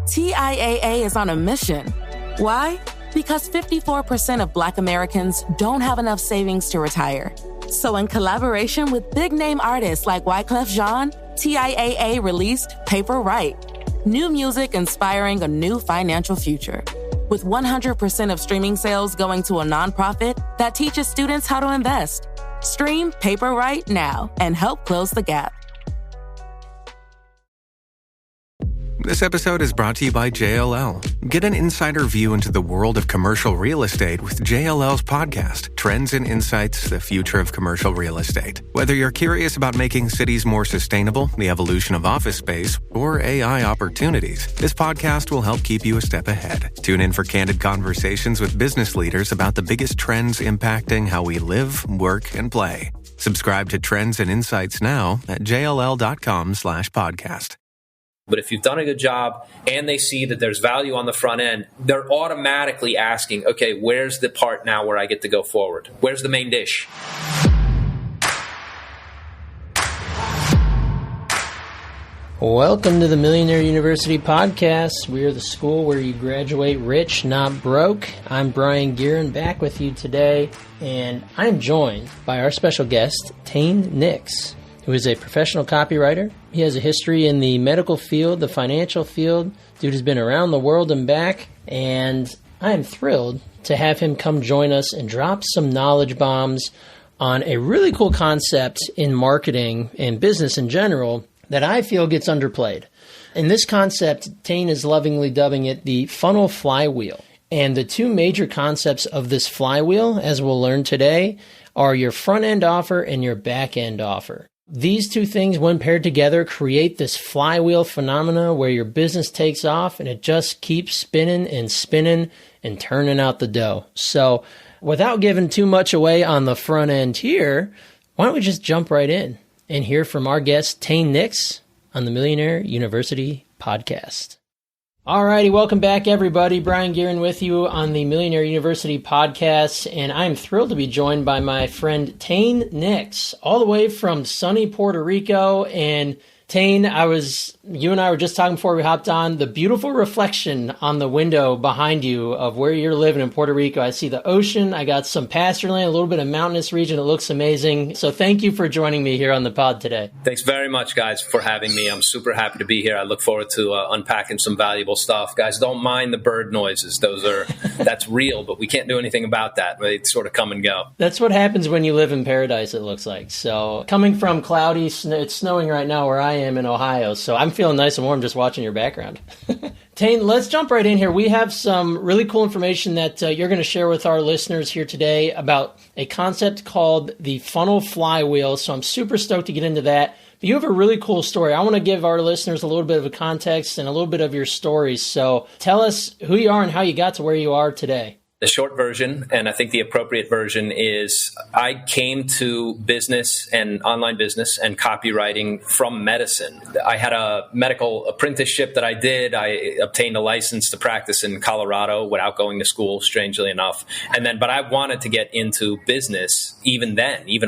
TIAA is on a mission. Why? Because 54% of Black Americans don't have enough savings to retire. So in collaboration with big-name artists like Wyclef Jean, TIAA released Paper Right, new music inspiring a new financial future. With 100% of streaming sales going to a nonprofit that teaches students how to invest. Stream Paper Right now and help close the gap. This episode is brought to you by JLL. Get an insider view into the world of commercial real estate with JLL's podcast, Trends and Insights, the Future of Commercial Real Estate. Whether you're curious about making cities more sustainable, the evolution of office space, or AI opportunities, this podcast will help keep you a step ahead. Tune in for candid conversations with business leaders about the biggest trends impacting how we live, work, and play. Subscribe to Trends and Insights now at jll.com/podcast. But if you've done a good job and they see that there's value on the front end, they're automatically asking, okay, where's the part now where I get to go forward? Where's the main dish? Welcome to the Millionaire University podcast. We are the school where you graduate rich, not broke. I'm Brian Guerin, back with you today, and I'm joined by our special guest, Tain Nix, who is a professional copywriter. He has a history in the medical field, the financial field. Dude has been around the world and back, and I am thrilled to have him come join us and drop some knowledge bombs on a really cool concept in marketing and business in general that I feel gets underplayed. And this concept, Tain is lovingly dubbing it the Funnel Flywheel. And the two major concepts of this flywheel, as we'll learn today, are your front-end offer and your back-end offer. These two things, when paired together, create this flywheel phenomena where your business takes off and it just keeps spinning and turning out the dough. So without giving too much away on the front end here, why don't we just jump right in and hear from our guest, Tain Nix, on the Millionaire University podcast. Alrighty, welcome back, everybody. Brian Guerin with you on the Millionaire University podcast, and I'm thrilled to be joined by my friend Tain Nix, all the way from sunny Puerto Rico. And Tain, you and I were just talking before we hopped on, the beautiful reflection on the window behind you of where you're living in Puerto Rico. I see the ocean. I got some pasture land, a little bit of mountainous region. It looks amazing. So thank you for joining me here on the pod today. Thanks very much, guys, for having me. I'm super happy to be here. I look forward to unpacking some valuable stuff. Guys, don't mind the bird noises. That's real, but we can't do anything about that. They sort of come and go. That's what happens when you live in paradise, it looks like. So coming from cloudy, it's snowing right now where I am in Ohio, so I'm feeling nice and warm just watching your background. Tain, let's jump right in here. We have some really cool information that you're going to share with our listeners here today about a concept called the Funnel Flywheel, so I'm super stoked to get into that. But you have a really cool story. I want to give our listeners a little bit of a context and a little bit of your story, so tell us who you are and how you got to where you are today. The short version, and I think the appropriate version, is I came to business and online business and copywriting from medicine. I had a medical apprenticeship that I did. I obtained a license to practice in Colorado without going to school, strangely enough. But I wanted to get into business even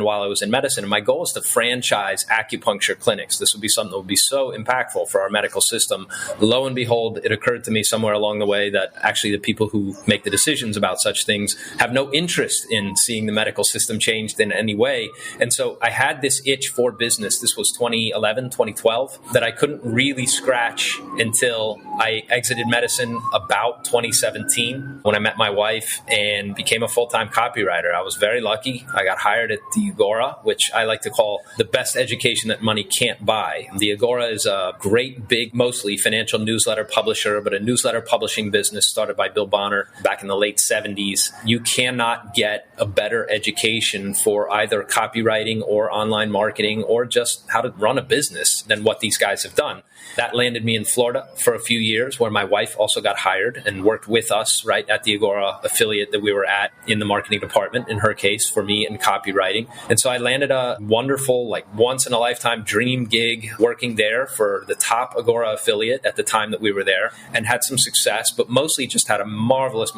while I was in medicine. And my goal is to franchise acupuncture clinics. This would be something that would be so impactful for our medical system. Lo and behold, it occurred to me somewhere along the way that actually the people who make the decisions about such things have no interest in seeing the medical system changed in any way. And so I had this itch for business. This was 2011, 2012, that I couldn't really scratch until I exited medicine about 2017 when I met my wife and became a full-time copywriter. I was very lucky. I got hired at the Agora, which I like to call the best education that money can't buy. The Agora is a great, big, mostly financial newsletter publisher, but a newsletter publishing business started by Bill Bonner back in the late 70s. You cannot get a better education for either copywriting or online marketing or just how to run a business than what these guys have done. That landed me in Florida for a few years, where my wife also got hired and worked with us right at the Agora affiliate that we were at in the marketing department, in her case, for me in copywriting. And so I landed a wonderful, once-in-a-lifetime dream gig working there for the top Agora affiliate at the time that we were there, and had some success, but mostly just had a marvelous,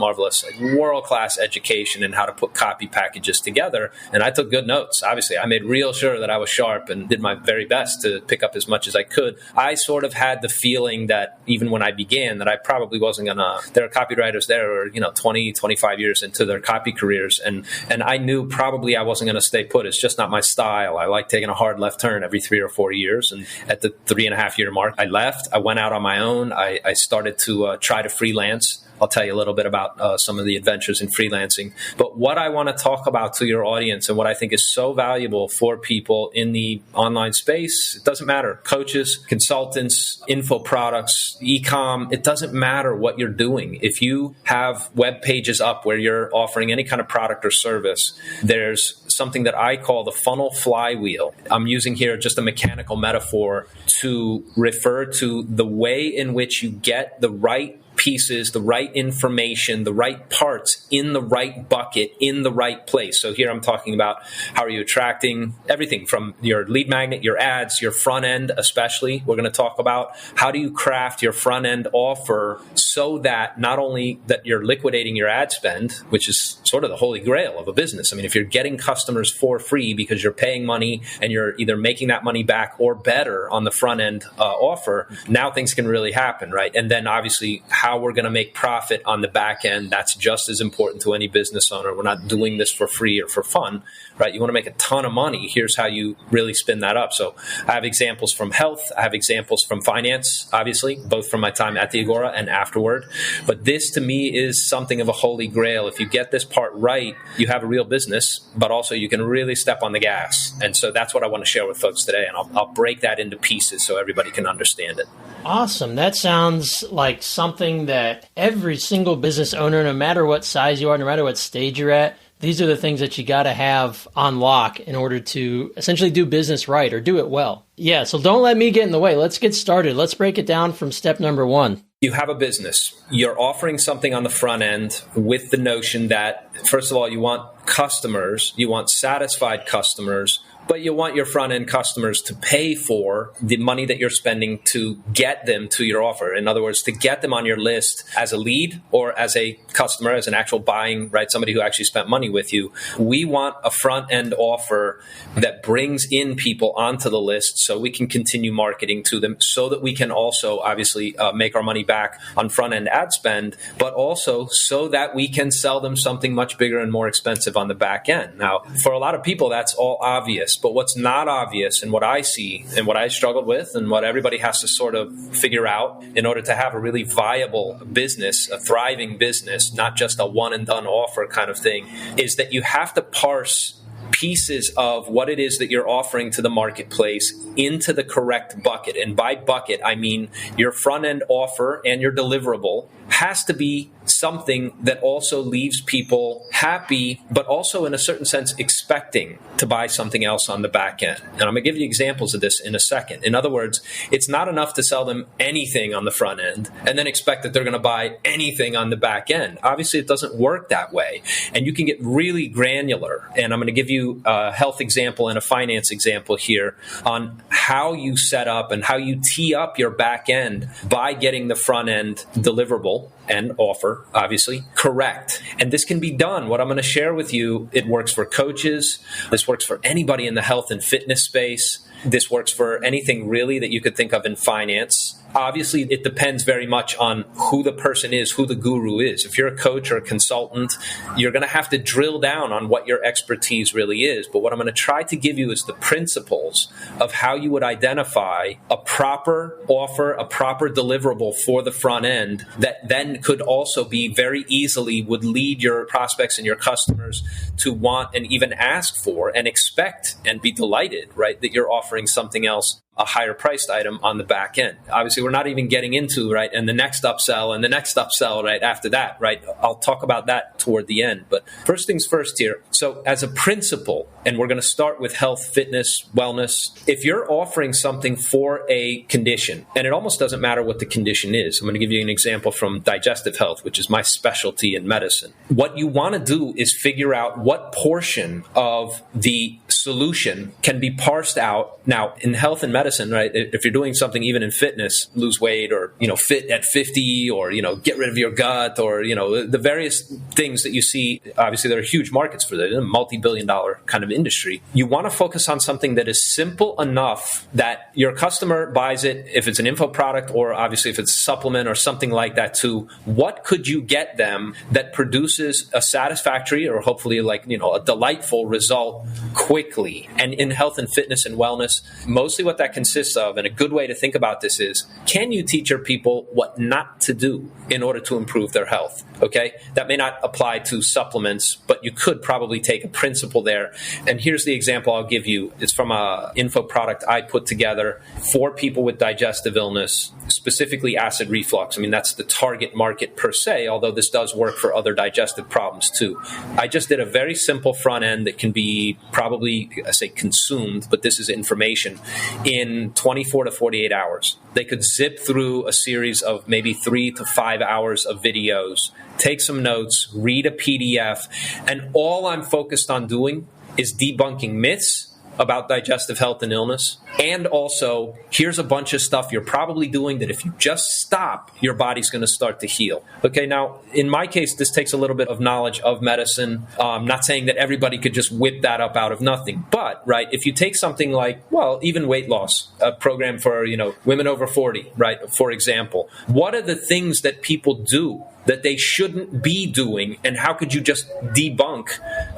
world-class education in how to put copy packages together. And I took good notes. Obviously, I made real sure that I was sharp and did my very best to pick up as much as I could. I sort sort of had the feeling that even when I began, that I probably wasn't there are copywriters there who are, 20, 25 years into their copy careers. And I knew probably I wasn't going to stay put. It's just not my style. I like taking a hard left turn every 3 or 4 years. And at the 3.5 year mark, I left. I went out on my own. I started to try to freelance. I'll tell you a little bit about some of the adventures in freelancing. But what I want to talk about to your audience and what I think is so valuable for people in the online space, it doesn't matter. Coaches, consultants, info products, e-com, it doesn't matter what you're doing. If you have web pages up where you're offering any kind of product or service, there's something that I call the funnel flywheel. I'm using here just a mechanical metaphor to refer to the way in which you get the right pieces, the right information, the right parts in the right bucket, in the right place. So here I'm talking about how are you attracting everything from your lead magnet, your ads, your front end especially. We're going to talk about how do you craft your front end offer so that not only that you're liquidating your ad spend, which is sort of the holy grail of a business. I mean, if you're getting customers for free because you're paying money and you're either making that money back or better on the front end offer, now things can really happen, right? And then obviously how we're going to make profit on the back end, that's just as important to any business owner. We're not doing this for free or for fun, right? You want to make a ton of money. Here's how you really spin that up. So I have examples from health. I have examples from finance, obviously, both from my time at the Agora and afterward. But this to me is something of a holy grail. If you get this part right, you have a real business, but also you can really step on the gas. And so that's what I want to share with folks today. And I'll break that into pieces so everybody can understand it. Awesome. That sounds like something that every single business owner, no matter what size you are, no matter what stage you're at, these are the things that you got to have on lock in order to essentially do business right or do it well. Yeah, so don't let me get in the way. Let's get started. Let's break it down from step number 1. You have a business. You're offering something on the front end with the notion that, first of all, you want customers, you want satisfied customers, but you want your front-end customers to pay for the money that you're spending to get them to your offer. In other words, to get them on your list as a lead or as a customer, as an actual buying, right? Somebody who actually spent money with you. We want a front-end offer that brings in people onto the list so we can continue marketing to them, so that we can also obviously make our money back on front-end ad spend, but also so that we can sell them something much bigger and more expensive on the back end. Now, for a lot of people, that's all obvious. But what's not obvious, and what I see and what I struggled with and what everybody has to sort of figure out in order to have a really viable business, a thriving business, not just a one and done offer kind of thing, is that you have to parse pieces of what it is that you're offering to the marketplace into the correct bucket. And by bucket, I mean your front end offer and your deliverable has to be something that also leaves people happy, but also in a certain sense expecting to buy something else on the back end. And I'm going to give you examples of this in a second. In other words, it's not enough to sell them anything on the front end and then expect that they're going to buy anything on the back end. Obviously, it doesn't work that way. And you can get really granular. And I'm going to give you a health example and a finance example here on how you set up and how you tee up your back end by getting the front end deliverable and offer, obviously, correct. And this can be done. What I'm going to share with you, it works for coaches. This works for anybody in the health and fitness space. This works for anything really that you could think of in finance. Obviously, it depends very much on who the person is, who the guru is. If you're a coach or a consultant, you're going to have to drill down on what your expertise really is. But what I'm going to try to give you is the principles of how you would identify a proper offer, a proper deliverable for the front end that then could also be very easily would lead your prospects and your customers to want and even ask for and expect and be delighted, right, that you're offering something else, a higher priced item on the back end. Obviously, we're not even getting into, right, and the next upsell and the next upsell, right, after that, right? I'll talk about that toward the end. But first things first here. So as a principle, and we're going to start with health, fitness, wellness. If you're offering something for a condition, and it almost doesn't matter what the condition is. I'm going to give you an example from digestive health, which is my specialty in medicine. What you want to do is figure out what portion of the solution can be parsed out. Now, in health and medicine, medicine, right? If you're doing something even in fitness, lose weight or, fit at 50 or, get rid of your gut or, the various things that you see, obviously there are huge markets for that, a multi-billion-dollar kind of industry. You want to focus on something that is simple enough that your customer buys it, if it's an info product or obviously if it's a supplement or something like that too. What could you get them that produces a satisfactory or hopefully a delightful result quickly? And in health and fitness and wellness, mostly what that consists of, and a good way to think about this is, can you teach your people what not to do in order to improve their health? Okay, that may not apply to supplements, but you could probably take a principle there. And here's the example I'll give you. It's from an info product I put together for people with digestive illness, specifically acid reflux. I mean, that's the target market per se, although this does work for other digestive problems too. I just did a very simple front end that can be probably, I say consumed, but this is information, in 24 to 48 hours. They could zip through a series of maybe 3 to 5 hours of videos, take some notes, read a PDF, and all I'm focused on doing is debunking myths about digestive health and illness. And also, here's a bunch of stuff you're probably doing that if you just stop, your body's going to start to heal. Okay, now, in my case, this takes a little bit of knowledge of medicine. I'm not saying that everybody could just whip that up out of nothing. But, right, if you take something like, well, even weight loss, a program for, women over 40, right, for example, what are the things that people do that they shouldn't be doing? And how could you just debunk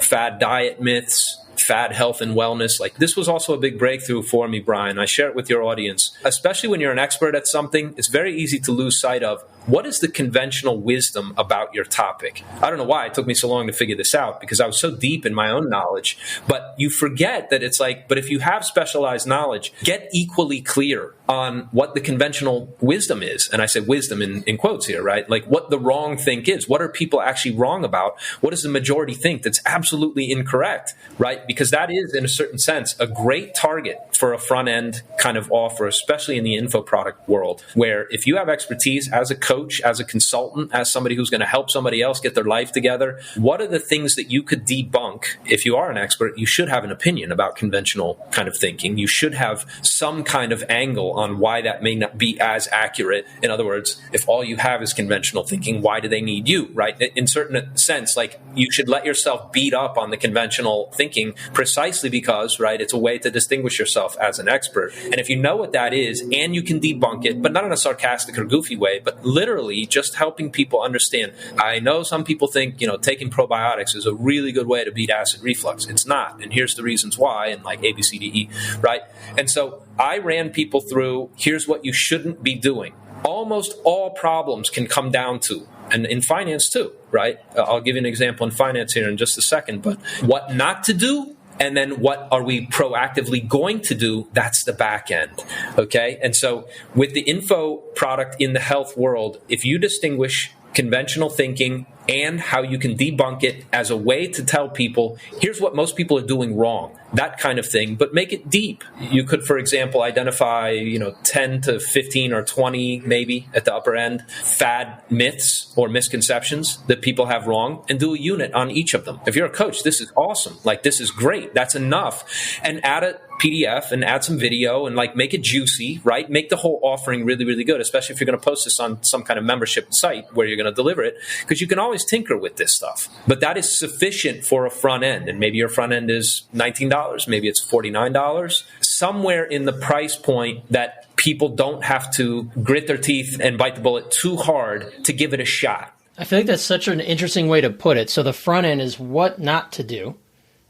fad diet myths, fad health and wellness? This was also a big breakthrough for me, Brian. I share it with your audience. Especially when you're an expert at something, it's very easy to lose sight of what is the conventional wisdom about your topic. I don't know why it took me so long to figure this out, because I was so deep in my own knowledge. But you forget that it's but if you have specialized knowledge, get equally clear on what the conventional wisdom is. And I say wisdom in quotes here, right? What the wrong think is. What are people actually wrong about? What does the majority think that's absolutely incorrect, right? Because that is, in a certain sense, a great target for a front-end kind of offer, especially in the info product world, where if you have expertise as a coach, as a consultant, as somebody who's going to help somebody else get their life together, what are the things that you could debunk? If you are an expert, you should have an opinion about conventional kind of thinking. You should have some kind of angle on why that may not be as accurate. In other words, if all you have is conventional thinking, why do they need you, right? In certain sense, you should let yourself beat up on the conventional thinking precisely because, right, it's a way to distinguish yourself as an expert. And if you know what that is and you can debunk it, but not in a sarcastic or goofy way, but literally just helping people understand. I know some people think, taking probiotics is a really good way to beat acid reflux. It's not. And here's the reasons why, and A, B, C, D, E, right? And so I ran people through, here's what you shouldn't be doing. Almost all problems can come down to, and in finance too, right? I'll give you an example in finance here in just a second, but what not to do, and then what are we proactively going to do? That's the back end, okay? And so with the info product in the health world, if you distinguish conventional thinking and how you can debunk it as a way to tell people, here's what most people are doing wrong, that kind of thing, but make it deep. You could, for example, identify, 10 to 15 or 20, maybe at the upper end, fad myths or misconceptions that people have wrong, and do a unit on each of them. If you're a coach, this is awesome. This is great. That's enough. And add a PDF and add some video and make it juicy, right? Make the whole offering really, really good, especially if you're going to post this on some kind of membership site where you're going to deliver it, because you can always tinker with this stuff. But that is sufficient for a front end. And maybe your front end is $19, maybe it's $49, somewhere in the price point that people don't have to grit their teeth and bite the bullet too hard to give it a shot. I feel like that's such an interesting way to put it. So the front end is what not to do,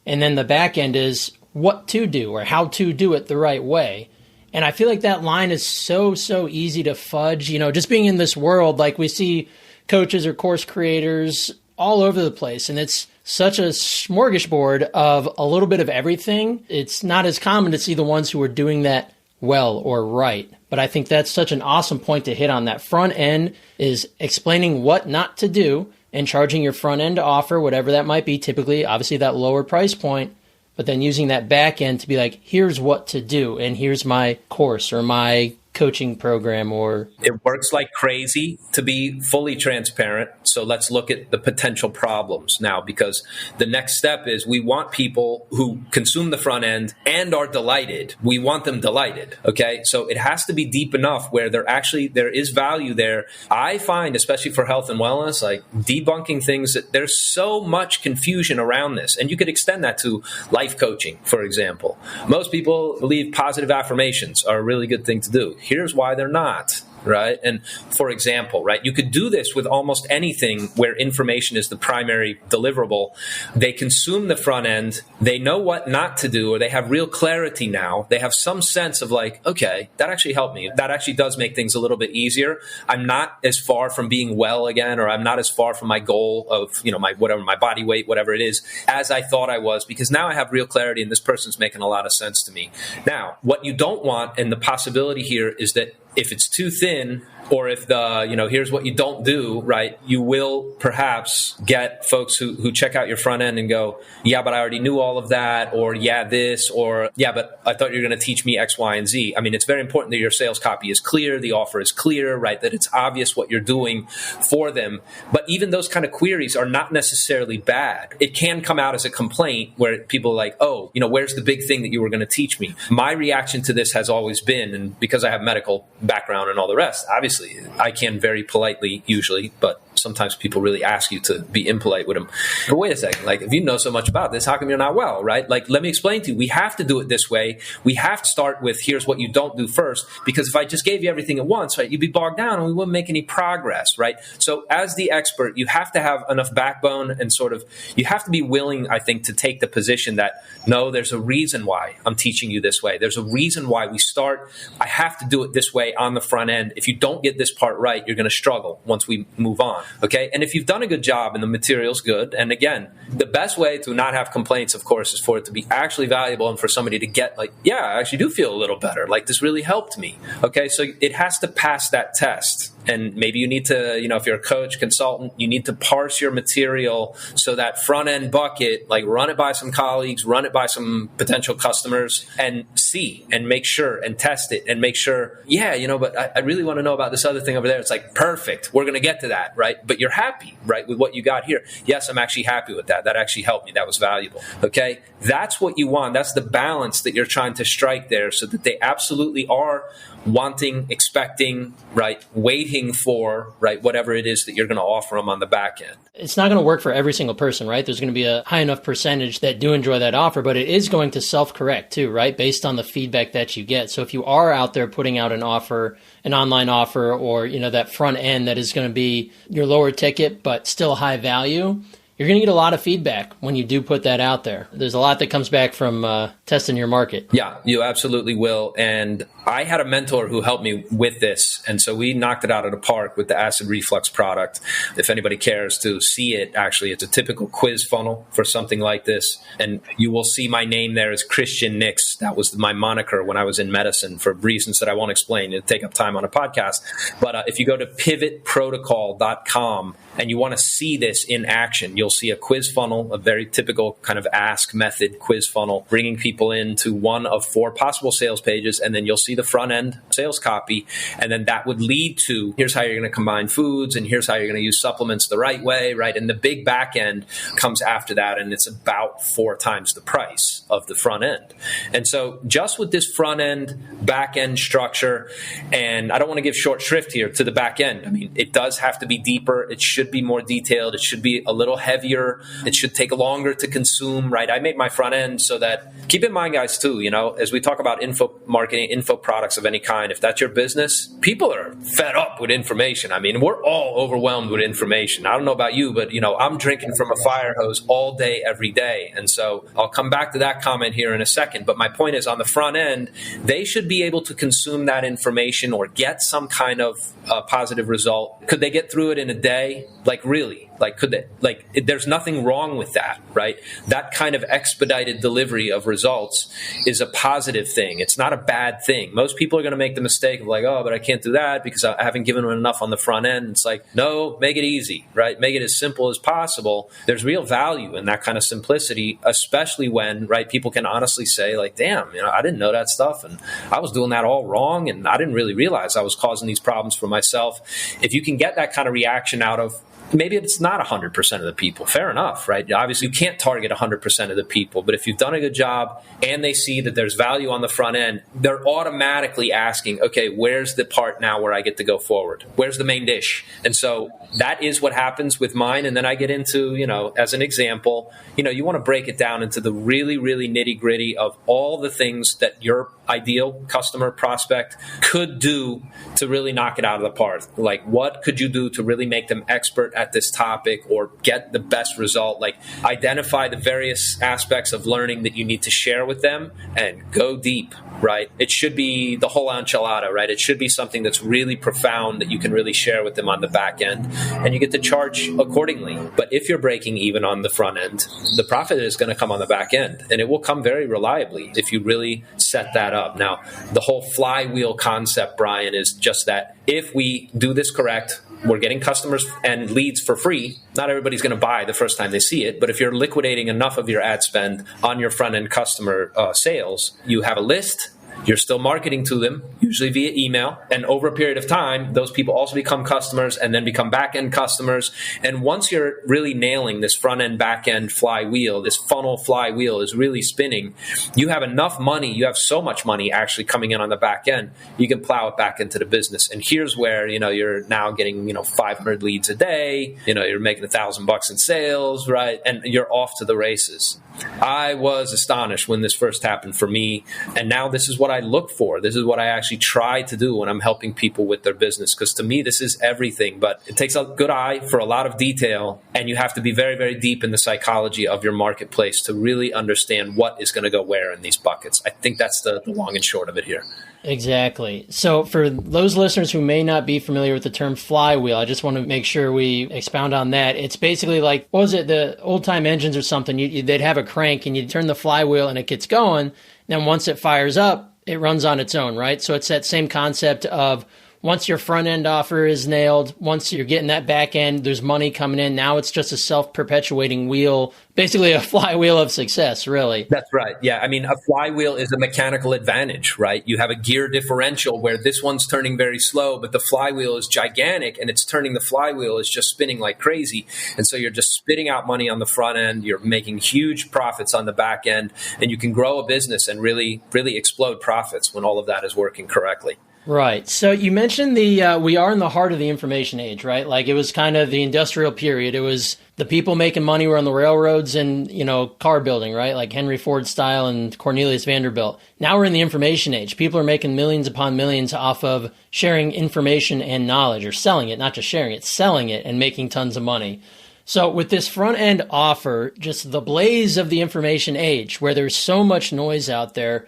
and then the back end is what to do or how to do it the right way. And I feel like that line is so easy to fudge. Just being in this world, we see coaches or course creators all over the place, and it's such a smorgasbord of a little bit of everything. It's not as common to see the ones who are doing that well or right. But I think that's such an awesome point to hit on. That front end is explaining what not to do and charging your front end offer, whatever that might be, typically, obviously that lower price point, but then using that back end to be here's what to do, and here's my course or my coaching program? Or it works like crazy, to be fully transparent. So let's look at the potential problems now, because the next step is we want people who consume the front end and are delighted. We want them delighted. Okay. So it has to be deep enough where there is value there. I find, especially for health and wellness, like debunking things, that there's so much confusion around this. And you could extend that to life coaching, for example. Most people believe positive affirmations are a really good thing to do. Here's why they're not. Right. And for example, right, you could do this with almost anything where information is the primary deliverable. They consume the front end. They know what not to do, or they have real clarity now. They have some sense of like, okay, that actually helped me. That actually does make things a little bit easier. I'm not as far from being well again, or I'm not as far from my goal of, my body weight, whatever it is, as I thought I was, because now I have real clarity and this person's making a lot of sense to me. Now, what you don't want, and the possibility here, is that if it's too thin, or if here's what you don't do, right, you will perhaps get folks who check out your front end and go, yeah, but I already knew all of that, or yeah, this, or yeah, but I thought you were going to teach me X, Y, and Z. I mean, it's very important that your sales copy is clear, the offer is clear, right, that it's obvious what you're doing for them. But even those kind of queries are not necessarily bad. It can come out as a complaint where people are like, oh, where's the big thing that you were going to teach me? My reaction to this has always been, and because I have medical background and all the rest, obviously, I can very politely usually, but sometimes people really ask you to be impolite with them. But wait a second, like if you know so much about this, how come you're not well, right? Like, let me explain to you. We have to do it this way. We have to start with here's what you don't do first, because if I just gave you everything at once, right, you'd be bogged down and we wouldn't make any progress, right? So as the expert, you have to have enough backbone and you have to be willing, I think, to take the position that, no, there's a reason why I'm teaching you this way. There's a reason why we start. I have to do it this way on the front end. If you don't get this part right, you're going to struggle once we move on. Okay. And if you've done a good job and the material's good, and again, the best way to not have complaints, of course, is for it to be actually valuable and for somebody to get like, yeah, I actually do feel a little better. Like this really helped me. Okay. So it has to pass that test. And maybe you need to, if you're a coach, consultant, you need to parse your material so that front end bucket, like run it by some colleagues, run it by some potential customers and see and make sure and test it and make sure, but I really want to know about this other thing over there. It's like, perfect. We're going to get to that, right? But you're happy, right, with what you got here. Yes, I'm actually happy with that. That actually helped me. That was valuable. Okay. That's what you want. That's the balance that you're trying to strike there, so that they absolutely are wanting, expecting, right, waiting for, right, whatever it is that you're going to offer them on the back end. It's not going to work for every single person, right? There's going to be a high enough percentage that do enjoy that offer, but it is going to self-correct too, right? Based on the feedback that you get. So if you are out there putting out an offer, an online offer, or, that front end that is going to be your lower ticket, but still high value, you're going to get a lot of feedback when you do put that out there. There's a lot that comes back from testing your market. Yeah, you absolutely will. And I had a mentor who helped me with this. And so we knocked it out of the park with the acid reflux product. If anybody cares to see it, actually, it's a typical quiz funnel for something like this. And you will see my name there as Tain Nix. That was my moniker when I was in medicine for reasons that I won't explain. It'll take up time on a podcast. But if you go to pivotprotocol.com and you want to see this in action, you'll see a quiz funnel, a very typical kind of ask method quiz funnel, bringing people into one of 4 possible sales pages. And then you'll see the front end sales copy. And then that would lead to, here's how you're going to combine foods, and here's how you're going to use supplements the right way, right? And the big back end comes after that. And it's about 4 times the price of the front end. And so just with this front end, back end structure, and I don't want to give short shrift here to the back end. I mean, it does have to be deeper. It should be more detailed. It should be a little heavier. It should take longer to consume, right? I made my front end so that, keep in mind, guys, too, as we talk about info marketing, info products of any kind, if that's your business, people are fed up with information. I mean, we're all overwhelmed with information. I don't know about you, but, I'm drinking from a fire hose all day, every day. And so I'll come back to that comment here in a second. But my point is, on the front end, they should be able to consume that information or get some kind of positive result. Could they get through it in a day? Like, really? Like, could they, like, there's nothing wrong with that, right? That kind of expedited delivery of results is a positive thing. It's not a bad thing. Most people are going to make the mistake of like, oh, but I can't do that because I haven't given them enough on the front end. It's like, no, make it easy, right? Make it as simple as possible. There's real value in that kind of simplicity, especially when, right, people can honestly say like, damn, I didn't know that stuff and I was doing that all wrong and I didn't really realize I was causing these problems for myself. If you can get that kind of reaction out of, maybe it's not 100% of the people, fair enough, right? Obviously, you can't target 100% of the people, but if you've done a good job and they see that there's value on the front end, they're automatically asking, okay, where's the part now where I get to go forward? Where's the main dish? And so that is what happens with mine. And then I get into, as an example, you want to break it down into the really, really nitty gritty of all the things that your ideal customer prospect could do to really knock it out of the park. Like, what could you do to really make them expert at this topic or get the best result? Like, identify the various aspects of learning that you need to share with them and go deep, right? It should be the whole enchilada, right? It should be something that's really profound that you can really share with them on the back end, and you get to charge accordingly. But if you're breaking even on the front end, the profit is going to come on the back end, and it will come very reliably if you really set that up. Now, the whole flywheel concept, Brian, is just that if we do this correct, we're getting customers and leads for free. Not everybody's going to buy the first time they see it, but if you're liquidating enough of your ad spend on your front-end customer sales, you have a list. You're still marketing to them, usually via email. And over a period of time, those people also become customers and then become back-end customers. And once you're really nailing this front-end, back-end flywheel, this funnel flywheel is really spinning, you have enough money. You have so much money actually coming in on the back end. You can plow it back into the business. And here's where, you're now getting, 500 leads a day. You're making $1,000 in sales, right? And you're off to the races. I was astonished when this first happened for me. And now this is what I look for. This is what I actually try to do when I'm helping people with their business. Because to me, this is everything. But it takes a good eye for a lot of detail. And you have to be very, very deep in the psychology of your marketplace to really understand what is going to go where in these buckets. I think that's the long and short of it here. Exactly. So for those listeners who may not be familiar with the term flywheel, I just want to make sure we expound on that. It's basically like, what was it, the old-time engines or something? They'd have a crank and you turn the flywheel and it gets going. Then once it fires up, it runs on its own, right? So it's that same concept of once your front-end offer is nailed, once you're getting that back end, there's money coming in. Now it's just a self-perpetuating wheel, basically a flywheel of success, really. That's right. Yeah. I mean, a flywheel is a mechanical advantage, right? You have a gear differential where this one's turning very slow, but the flywheel is gigantic and it's turning the flywheel is just spinning like crazy. And so you're just spitting out money on the front end. You're making huge profits on the back end, and you can grow a business and really, really explode profits when all of that is working correctly. Right. So you mentioned we are in the heart of the information age, right? Like it was kind of the industrial period. It was the people making money were on the railroads and, car building, right? Like Henry Ford style and Cornelius Vanderbilt. Now we're in the information age. People are making millions upon millions off of sharing information and knowledge, or selling it, not just sharing it, selling it and making tons of money. So with this front end offer, just the blaze of the information age where there's so much noise out there,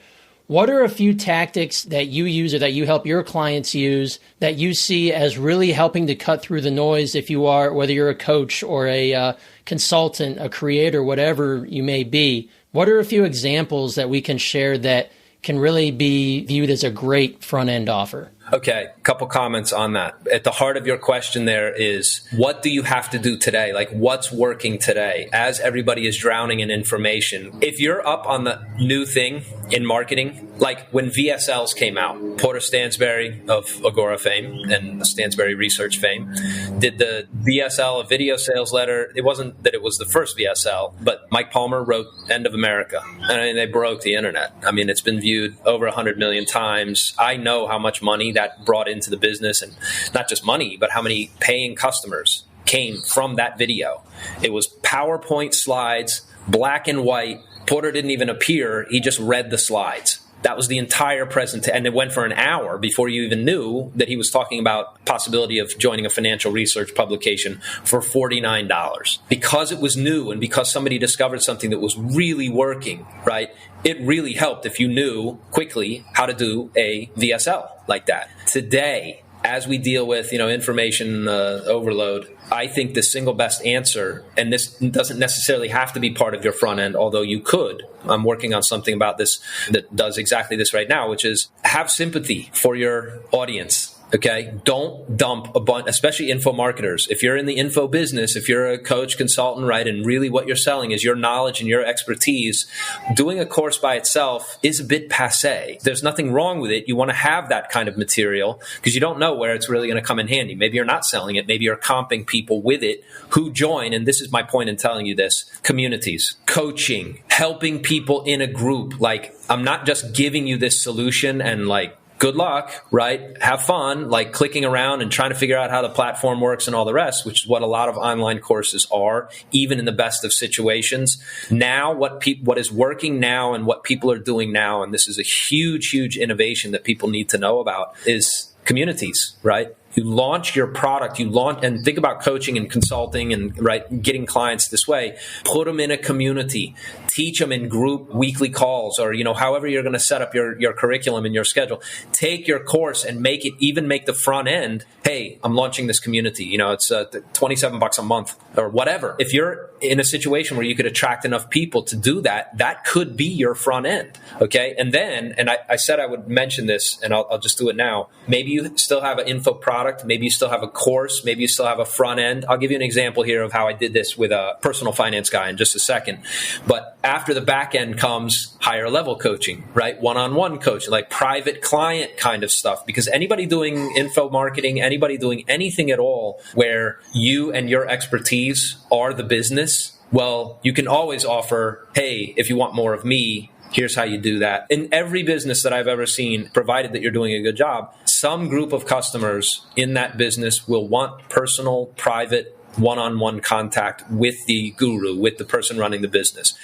what are a few tactics that you use or that you help your clients use that you see as really helping to cut through the noise if you are, whether you're a coach or a consultant, a creator, whatever you may be? What are a few examples that we can share that can really be viewed as a great front-end offer? Okay, a couple comments on that. At the heart of your question there is, what do you have to do today? Like, what's working today as everybody is drowning in information? If you're up on the new thing in marketing, like when VSLs came out, Porter Stansberry of Agora fame and Stansberry Research fame did the VSL, a video sales letter. It wasn't that it was the first VSL, but Mike Palmer wrote End of America. I mean, they broke the internet. I mean, it's been viewed over 100 million times. I know how much money that brought into the business, and not just money, but how many paying customers came from that video. It was PowerPoint slides, black and white. Porter didn't even appear. He just read the slides. That was the entire presentation, and it went for an hour before you even knew that he was talking about possibility of joining a financial research publication for $49. Because it was new and because somebody discovered something that was really working, right? It really helped if you knew quickly how to do a VSL like that. Today, as we deal with, information overload, I think the single best answer, and this doesn't necessarily have to be part of your front end, although you could. I'm working on something about this that does exactly this right now, which is have sympathy for your audience. Okay, don't dump a bunch, especially info marketers. If you're in the info business, if you're a coach, consultant, right, and really what you're selling is your knowledge and your expertise, doing a course by itself is a bit passé. There's nothing wrong with it. You want to have that kind of material because you don't know where it's really going to come in handy. Maybe you're not selling it. Maybe you're comping people with it who join, and this is my point in telling you this, communities, coaching, helping people in a group. Like, I'm not just giving you this solution and like, good luck, right? Have fun, like clicking around and trying to figure out how the platform works and all the rest, which is what a lot of online courses are, even in the best of situations. Now, what is working now and what people are doing now, and this is a huge, huge innovation that people need to know about, is communities, right? You launch your product, and think about coaching and consulting and right, getting clients this way. Put them in a community, teach them in group weekly calls, or however you're going to set up your curriculum and your schedule. Take your course and make the front end. Hey, I'm launching this community. It's $27 a month or whatever. If you're in a situation where you could attract enough people to do that, that could be your front end. Okay, and then, I said I would mention this, and I'll just do it now. Maybe you still have an info product. Maybe you still have a course. Maybe you still have a front end. I'll give you an example here of how I did this with a personal finance guy in just a second. But after the back end comes higher level coaching, right? One-on-one coaching, like private client kind of stuff. Because anybody doing info marketing, anybody doing anything at all where you and your expertise are the business, well, you can always offer, hey, if you want more of me, here's how you do that. In every business that I've ever seen, provided that you're doing a good job, some group of customers in that business will want personal, private, one-on-one contact with the guru, with the person running the business.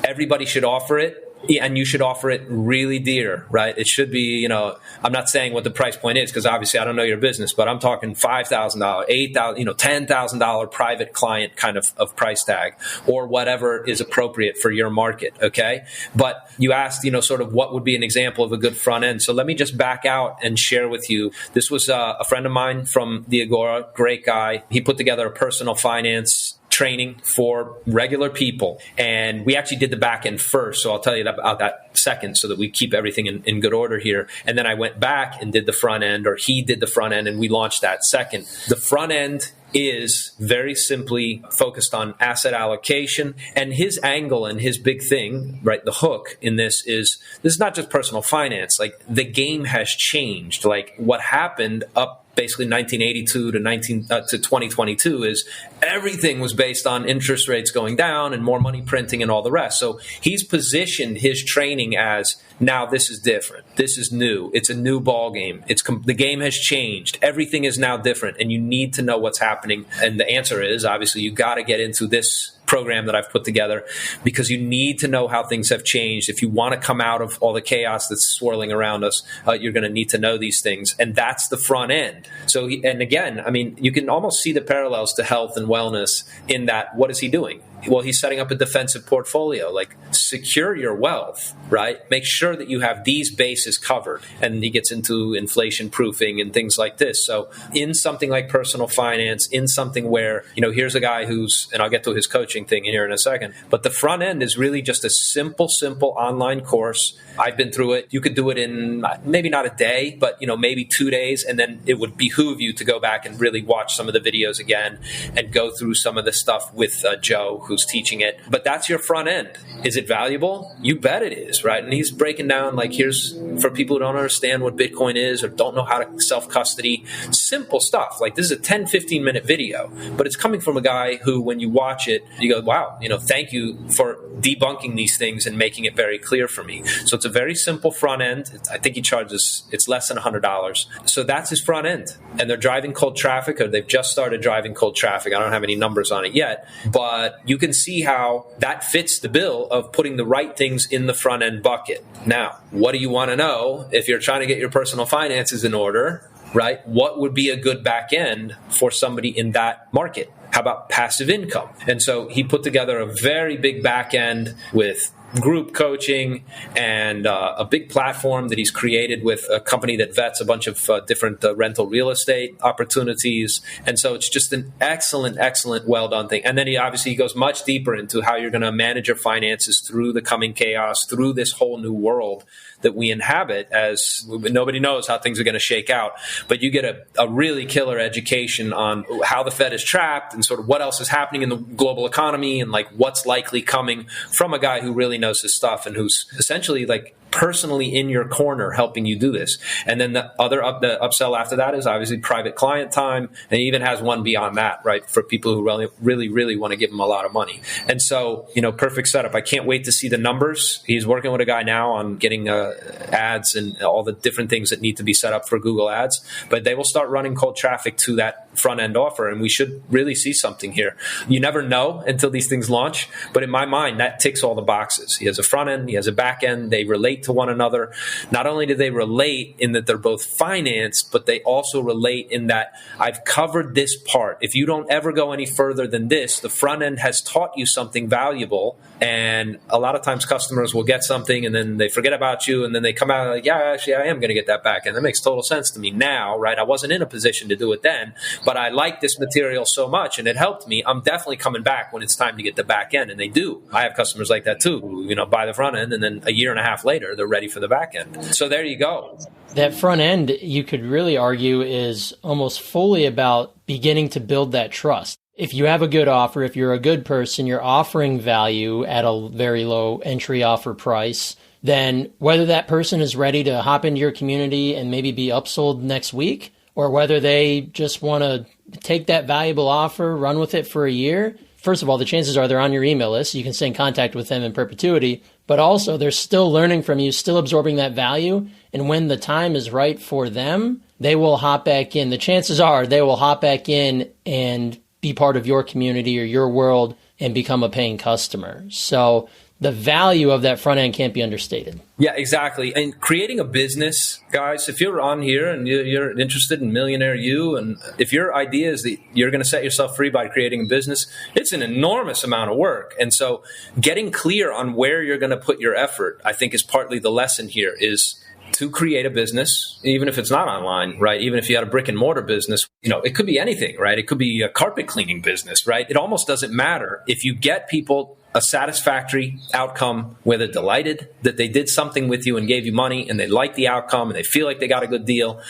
Everybody should offer it. And you should offer it really dear, right? It should be, I'm not saying what the price point is because obviously I don't know your business, but I'm talking $5,000, $8,000, $10,000 private client kind of price tag or whatever is appropriate for your market, okay? But you asked, sort of what would be an example of a good front end. So let me just back out and share with you. This was a friend of mine from the Agora, great guy. He put together a personal finance training for regular people. And we actually did the back end first. So I'll tell you about that second so that we keep everything in good order here. And then I went back and did the front end, or he did the front end, and we launched that second. The front end is very simply focused on asset allocation. And his angle and his big thing, right, the hook in this is not just personal finance. Like, the game has changed. Like, what happened up basically 1982 to 2022 is everything was based on interest rates going down and more money printing and all the rest. So he's positioned his training as, now this is different. This is new. It's a new ball game. The game has changed. Everything is now different, and you need to know what's happening. And the answer is, obviously, you got to get into this program that I've put together because you need to know how things have changed. If you want to come out of all the chaos that's swirling around us, you're going to need to know these things. And that's the front end. So, and again, I mean, you can almost see the parallels to health and wellness in that. What is he doing? Well, he's setting up a defensive portfolio, like secure your wealth, right? Make sure that you have these bases covered. And he gets into inflation proofing and things like this. So in something like personal finance, in something where, here's a guy who's, and I'll get to his coaching thing here in a second, but the front end is really just a simple online course. I've been through it. You could do it in maybe not a day, but, maybe 2 days. And then it would behoove you to go back and really watch some of the videos again and go through some of the stuff with Joe, who's teaching it. But that's your front end. Is it valuable? You bet it is, right? And he's breaking down, like, here's for people who don't understand what Bitcoin is or don't know how to self-custody, simple stuff. Like, this is a 10, 15-minute video, but it's coming from a guy who, when you watch it, you go, wow, thank you for debunking these things and making it very clear for me. So it's a very simple front end. I think he charges, it's less than $100. So that's his front end. And they're driving cold traffic, or they've just started driving cold traffic. I don't have any numbers on it yet, but you can see how that fits the bill of putting the right things in the front end bucket. Now, what do you want to know if you're trying to get your personal finances in order, right? What would be a good back end for somebody in that market? How about passive income? And so he put together a very big back end with group coaching and a big platform that he's created with a company that vets a bunch of different rental real estate opportunities. And so it's just an excellent, well done thing. And then he obviously goes much deeper into how you're going to manage your finances through the coming chaos, through this whole new world that we inhabit, as nobody knows how things are going to shake out. But you get a really killer education on how the Fed is trapped and sort of what else is happening in the global economy and like what's likely coming from a guy who really knows his stuff and who's essentially like personally in your corner helping you do this. And then the upsell after that is obviously private client time, and he even has one beyond that, right, for people who really want to give him a lot of money. And so, perfect setup. I can't wait to see the numbers. He's working with a guy now on getting ads and all the different things that need to be set up for Google Ads, but they will start running cold traffic to that front end offer, and we should really see something here. You never know until these things launch, but in my mind, that ticks all the boxes. He has a front end, he has a back end, they relate to one another. Not only do they relate in that they're both financed, but they also relate in that I've covered this part. If you don't ever go any further than this, the front end has taught you something valuable. And a lot of times customers will get something and then they forget about you, and then they come out like, yeah, actually I am going to get that back. And that makes total sense to me now, right? I wasn't in a position to do it then, but I like this material so much and it helped me. I'm definitely coming back when it's time to get the back end. And they do. I have customers like that too, who, buy the front end and then a year and a half later, they're ready for the back end. So there you go. That front end, you could really argue, is almost fully about beginning to build that trust. If you have a good offer, if you're a good person, you're offering value at a very low entry offer price, then whether that person is ready to hop into your community and maybe be upsold next week, or whether they just want to take that valuable offer, run with it for a year, first of all, the chances are they're on your email list. You can stay in contact with them in perpetuity, but also they're still learning from you, still absorbing that value. And when the time is right for them, they will hop back in. The chances are they will hop back in and be part of your community or your world and become a paying customer. So the value of that front end can't be understated. Yeah, exactly. And creating a business, guys, if you're on here and you're interested in Millionaire You, and if your idea is that you're going to set yourself free by creating a business, it's an enormous amount of work. And so getting clear on where you're going to put your effort, I think, is partly the lesson here, is to create a business, even if it's not online, right? Even if you had a brick and mortar business, it could be anything, right? It could be a carpet cleaning business, right? It almost doesn't matter. If you get people a satisfactory outcome where they're delighted that they did something with you and gave you money, and they like the outcome and they feel like they got a good deal,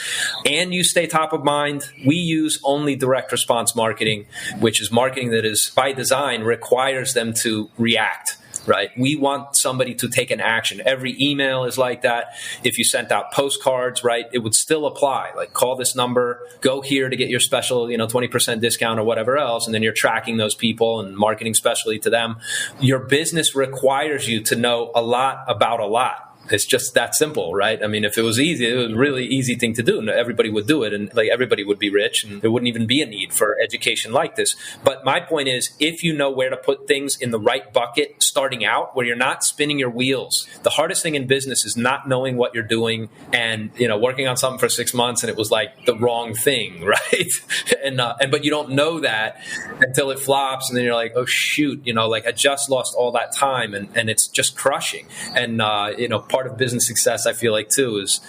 and you stay top of mind. We use only direct response marketing, which is marketing that is by design requires them to react. Right. We want somebody to take an action. Every email is like that. If you sent out postcards, right, it would still apply. Like, call this number, go here to get your special, 20% discount or whatever else. And then you're tracking those people and marketing specially to them. Your business requires you to know a lot about a lot. It's just that simple, right? I mean, if it was easy, it was a really easy thing to do, and everybody would do it, and like everybody would be rich, and there wouldn't even be a need for education like this. But my point is, if you know where to put things in the right bucket starting out, where you're not spinning your wheels. The hardest thing in business is not knowing what you're doing and, working on something for 6 months and it was like the wrong thing, right? But you don't know that until it flops, and then you're like, oh shoot, I just lost all that time, and it's just crushing. And part of business success, I feel like too, is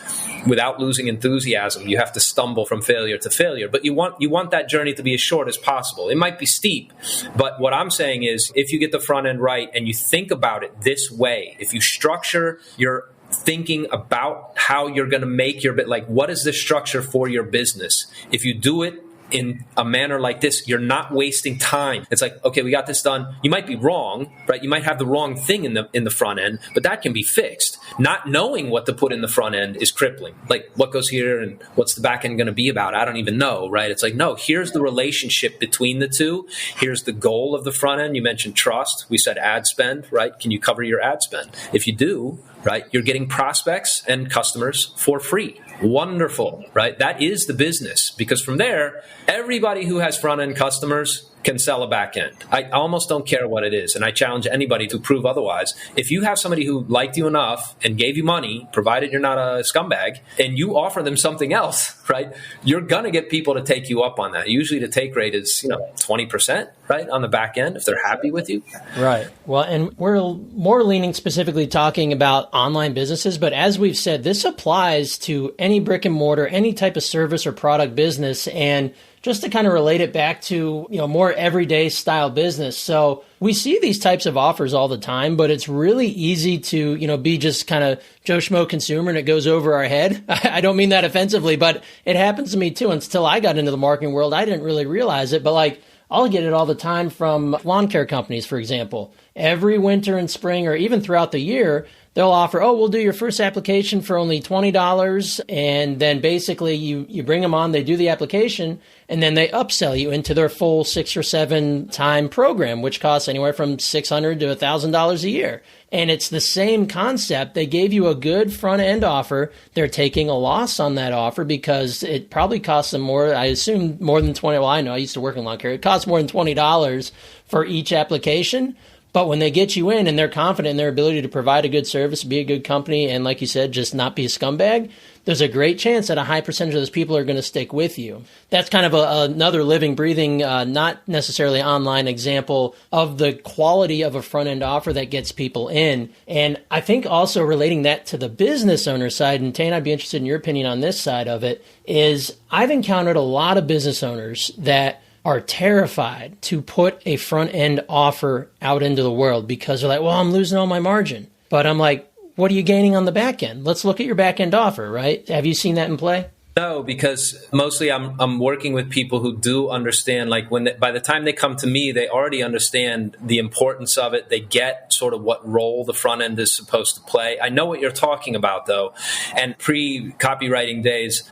without losing enthusiasm, you have to stumble from failure to failure. But you want that journey to be as short as possible. It might be steep, but what I'm saying is, if you get the front end right and you think about it this way, if you structure your thinking about how you're going to make your bit, like, what is the structure for your business? If you do it in a manner like this, you're not wasting time. It's like, okay, we got this done. You might be wrong, right? You might have the wrong thing in the front end, but that can be fixed. Not knowing what to put in the front end is crippling. Like, what goes here and what's the back end going to be about? I don't even know, right? It's like, no, here's the relationship between the two. Here's the goal of the front end. You mentioned trust. We said ad spend, right? Can you cover your ad spend? If you do, right, you're getting prospects and customers for free. Wonderful, right? That is the business, because from there, everybody who has front-end customers can sell a back end. I almost don't care what it is. And I challenge anybody to prove otherwise. If you have somebody who liked you enough and gave you money, provided you're not a scumbag, and you offer them something else, right, you're going to get people to take you up on that. Usually the take rate is, 20%, right, on the back end if they're happy with you. Right. Well, and we're more leaning specifically talking about online businesses, but as we've said, this applies to any brick and mortar, any type of service or product business. And just to kind of relate it back to, more everyday style business. So we see these types of offers all the time, but it's really easy to, be just kind of Joe Schmo consumer and it goes over our head. I don't mean that offensively, but it happens to me too. Until I got into the marketing world, I didn't really realize it, but I'll get it all the time from lawn care companies, for example. Every winter and spring or even throughout the year, they'll offer, we'll do your first application for only $20. And then basically you bring them on, they do the application, and then they upsell you into their full 6 or 7 time program, which costs anywhere from $600 to $1,000 a year. And it's the same concept. They gave you a good front end offer. They're taking a loss on that offer because it probably costs them more. I assume more than 20. Well, I know I used to work in lawn care. It costs more than $20 for each application. But when they get you in and they're confident in their ability to provide a good service, be a good company, and like you said, just not be a scumbag, there's a great chance that a high percentage of those people are going to stick with you. That's kind of another living, breathing, not necessarily online example of the quality of a front-end offer that gets people in. And I think also relating that to the business owner side, and Tain, I'd be interested in your opinion on this side of it, is I've encountered a lot of business owners that are terrified to put a front-end offer out into the world because they're like, well, I'm losing all my margin. But I'm like, what are you gaining on the back end? Let's look at your back-end offer, right? Have you seen that in play? No, because mostly I'm working with people who do understand, by the time they come to me, they already understand the importance of it. They get sort of what role the front end is supposed to play. I know what you're talking about, though. And pre-copywriting days,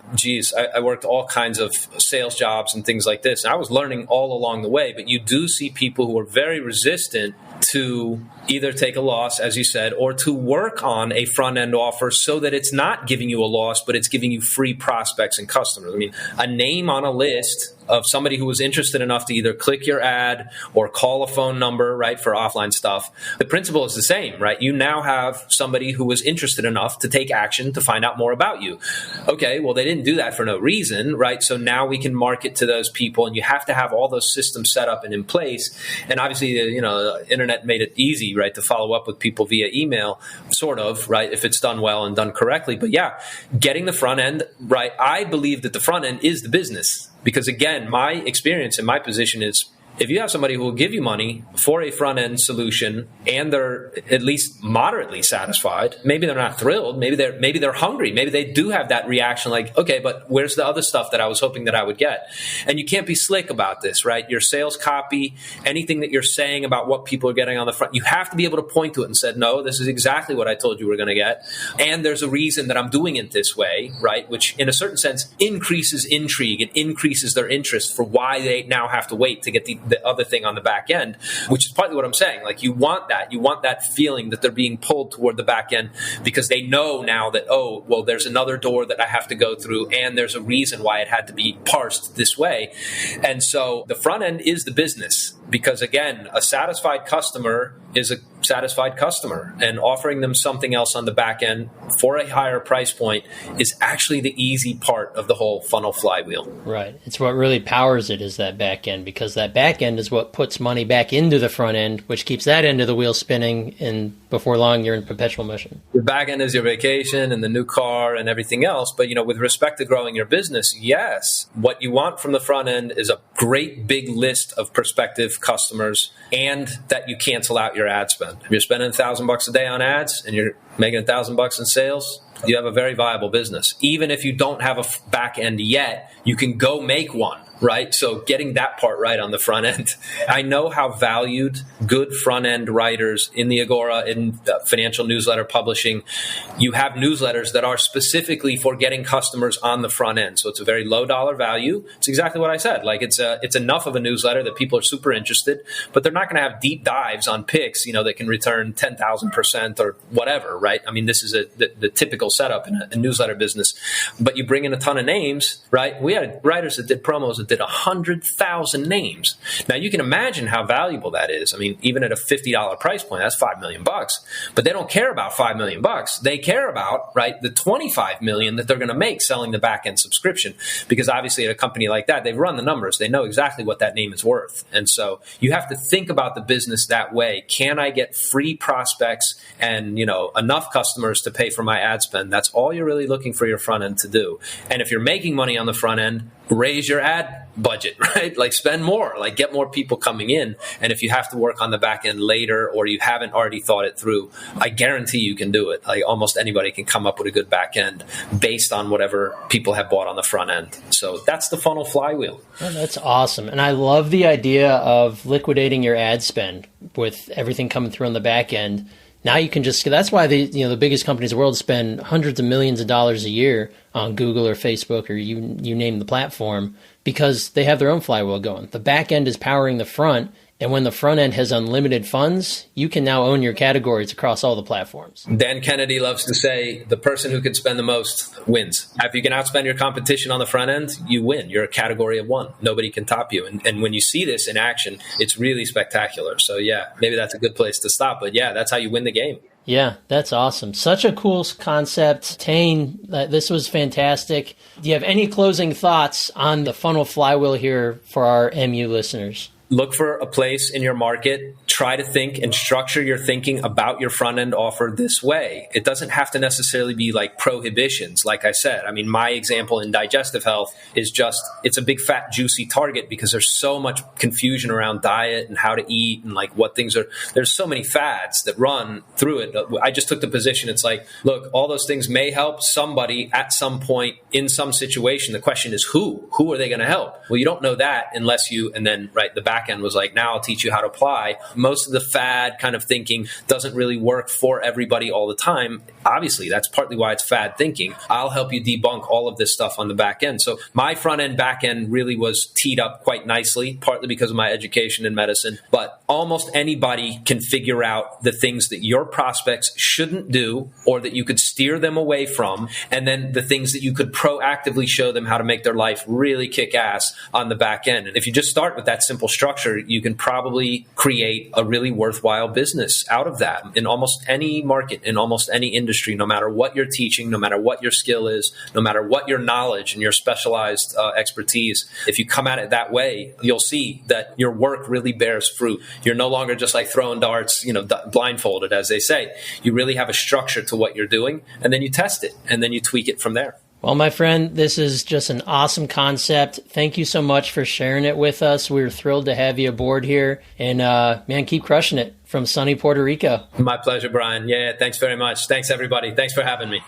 I worked all kinds of sales jobs and things like this. And I was learning all along the way. But you do see people who are very resistant to either take a loss, as you said, or to work on a front-end offer so that it's not giving you a loss, but it's giving you free prospects and customers. I mean, a name on a list of somebody who was interested enough to either click your ad or call a phone number, right, for offline stuff. The principle is the same, right? You now have somebody who was interested enough to take action to find out more about you. Okay, well, they didn't do that for no reason, right? So now we can market to those people, and you have to have all those systems set up and in place. And obviously, the internet made it easy, right, to follow up with people via email, sort of, right, if it's done well and done correctly. But yeah, getting the front end, right, I believe that the front end is the business. Because again, my experience and my position is if you have somebody who will give you money for a front-end solution and they're at least moderately satisfied, maybe they're not thrilled, maybe they're hungry, maybe they do have that reaction like, okay, but where's the other stuff that I was hoping that I would get? And you can't be slick about this, right? Your sales copy, anything that you're saying about what people are getting on the front, you have to be able to point to it and say, no, this is exactly what I told you we're going to get. And there's a reason that I'm doing it this way, right? Which in a certain sense increases intrigue and increases their interest for why they now have to wait to get the other thing on the back end, which is partly what I'm saying. Like you want that feeling that they're being pulled toward the back end because they know now that, oh, well, there's another door that I have to go through and there's a reason why it had to be parsed this way. And so the front end is the business because again, a satisfied customer is a satisfied customer, and offering them something else on the back end for a higher price point is actually the easy part of the whole funnel flywheel. Right. It's what really powers it is that back end, because that back end is what puts money back into the front end, which keeps that end of the wheel spinning, and before long you're in perpetual motion. Your back end is your vacation and the new car and everything else. But with respect to growing your business, yes, what you want from the front end is a great big list of prospective customers and that you cancel out your ad spend. If you're spending $1,000 a day on ads and you're making $1,000 in sales, you have a very viable business. Even if you don't have a back end yet, you can go make one, right? So getting that part right on the front end. I know how valued good front end writers in the Agora, in financial newsletter publishing. You have newsletters that are specifically for getting customers on the front end. So it's a very low dollar value. It's exactly what I said. Like it's enough of a newsletter that people are super interested, but they're not going to have deep dives on picks, that can return 10,000% or whatever, right? I mean, this is the typical setup in a newsletter business, but you bring in a ton of names, right? We had writers that did promos that at 100,000 names. Now you can imagine how valuable that is. I mean, even at a $50 price point, that's $5 million. But they don't care about $5 million. They care about, right, the $25 million that they're going to make selling the back-end subscription. Because obviously at a company like that, they've run the numbers. They know exactly what that name is worth. And so you have to think about the business that way. Can I get free prospects and, enough customers to pay for my ad spend? That's all you're really looking for your front end to do. And if you're making money on the front end, raise your ad budget, right? Like spend more, like get more people coming in. And if you have to work on the back end later or you haven't already thought it through, I guarantee you can do it. Like almost anybody can come up with a good back end based on whatever people have bought on the front end. So that's the funnel flywheel. Oh, that's awesome. And I love the idea of liquidating your ad spend with everything coming through on the back end. Now you can that's why the biggest companies in the world spend hundreds of millions of dollars a year on Google or Facebook or you name the platform, because they have their own flywheel going. The back end is powering the front. And when the front end has unlimited funds, you can now own your categories across all the platforms. Dan Kennedy loves to say, the person who can spend the most wins. If you can outspend your competition on the front end, you win. You're a category of one. Nobody can top you. And when you see this in action, it's really spectacular. So yeah, maybe that's a good place to stop. But yeah, that's how you win the game. Yeah, that's awesome. Such a cool concept. Tain, this was fantastic. Do you have any closing thoughts on the funnel flywheel here for our MU listeners? Look for a place in your market. Try to think and structure your thinking about your front end offer this way. It doesn't have to necessarily be like prohibitions. Like I said, I mean, my example in digestive health is just, it's a big fat juicy target because there's so much confusion around diet and how to eat and like what things are, there's so many fads that run through it. I just took the position. It's like, look, all those things may help somebody at some point in some situation. The question is who are they going to help? Well, you don't know that unless you, and then right, the back end was like, now I'll teach you how to apply. Most of the fad kind of thinking doesn't really work for everybody all the time. Obviously, that's partly why it's fad thinking. I'll help you debunk all of this stuff on the back end. So my front end, back end really was teed up quite nicely, partly because of my education in medicine. But almost anybody can figure out the things that your prospects shouldn't do or that you could steer them away from, and then the things that you could proactively show them how to make their life really kick ass on the back end. And if you just start with that simple structure, you can probably create a really worthwhile business out of that in almost any market, in almost any industry, no matter what you're teaching, no matter what your skill is, no matter what your knowledge and your specialized expertise. If you come at it that way, you'll see that your work really bears fruit. You're no longer just like throwing darts, blindfolded, as they say. You really have a structure to what you're doing, and then you test it, and then you tweak it from there. Well, my friend, this is just an awesome concept. Thank you so much for sharing it with us. We're thrilled to have you aboard here. And, man, keep crushing it from sunny Puerto Rico. My pleasure, Brian. Yeah, thanks very much. Thanks, everybody. Thanks for having me.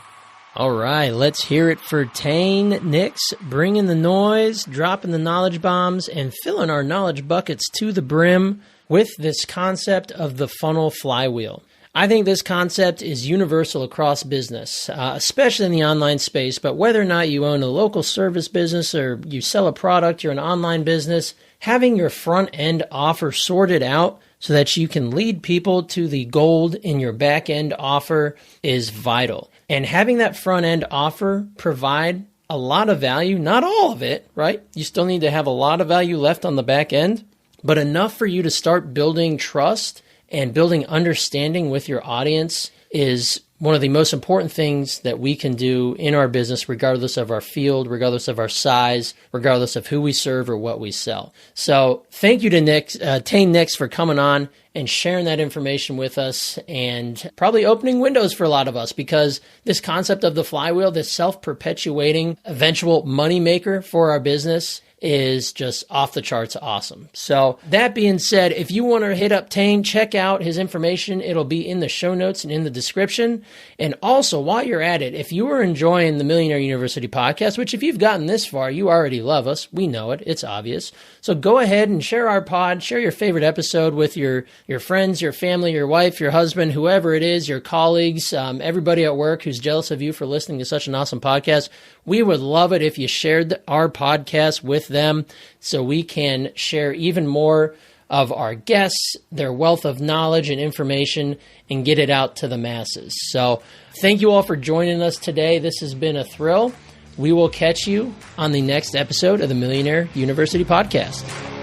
All right, let's hear it for Tain Nix, bringing the noise, dropping the knowledge bombs, and filling our knowledge buckets to the brim with this concept of the funnel flywheel. I think this concept is universal across business, especially in the online space, but whether or not you own a local service business or you sell a product, you're an online business, having your front end offer sorted out so that you can lead people to the gold in your back end offer is vital. And having that front end offer provide a lot of value, not all of it, right? You still need to have a lot of value left on the back end, but enough for you to start building trust and building understanding with your audience is one of the most important things that we can do in our business, regardless of our field, regardless of our size, regardless of who we serve or what we sell. So thank you to Tain Nix for coming on and sharing that information with us and probably opening windows for a lot of us, because this concept of the flywheel, this self-perpetuating eventual moneymaker for our business, is just off the charts awesome. So that being said, if you want to hit up Tain, check out his information. It'll be in the show notes and in the description. And also, while you're at it, if you are enjoying the Millionaire University podcast, which if you've gotten this far, you already love us. We know it. It's obvious. So go ahead and share our pod, share your favorite episode with your friends, your family, your wife, your husband, whoever it is, your colleagues, everybody at work who's jealous of you for listening to such an awesome podcast. We would love it if you shared our podcast with them so we can share even more of our guests, their wealth of knowledge and information, and get it out to the masses. So thank you all for joining us today. This has been a thrill. We will catch you on the next episode of the Millionaire University Podcast.